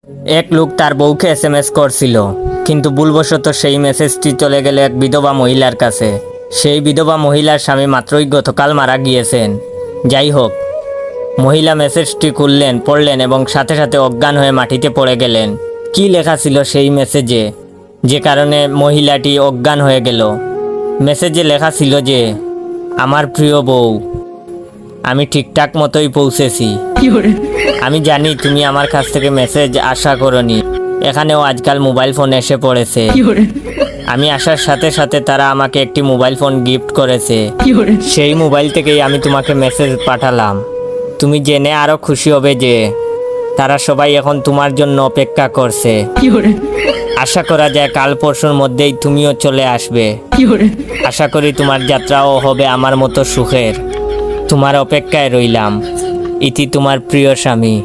এক লোক তার বউকে এসএমএস করছিল, কিন্তু ভুলবশত সেই মেসেজটি চলে গেল এক বিধবা মহিলার কাছে। সেই বিধবা মহিলার স্বামী মাত্রই গতকাল মারা গিয়েছেন। যাই হোক, মহিলা মেসেজটি খুললেন, পড়লেন এবং সাথে সাথে অজ্ঞান হয়ে মাটিতে পড়ে গেলেন। কি লেখা ছিল সেই মেসেজে, যে কারণে মহিলাটি অজ্ঞান হয়ে গেল? মেসেজে লেখা ছিল যে, আমার প্রিয় বউ, আমি ঠিকঠাক মতোই পৌঁছেছি। আমি জানি তুমি আমার কাছ থেকে মেসেজ আশা করনি। এখানেও আজকাল মোবাইল ফোন এসে পড়েছে। আমি আসার সাথে সাথে তারা আমাকে একটি মোবাইল ফোন গিফট করেছে। সেই মোবাইল থেকেই আমি তোমাকে মেসেজ পাঠালাম। তুমি জেনে আরো খুশি হবে যে তারা সবাই এখন তোমার জন্য অপেক্ষা করছে। আশা করা যায় কাল পরশুর মধ্যেই তুমিও চলে আসবে। আশা করি তোমার যাত্রাও হবে আমার মতো সুখের। তোমার অপেক্ষায় রইলাম। ইতি তোমার প্রিয় স্বামী।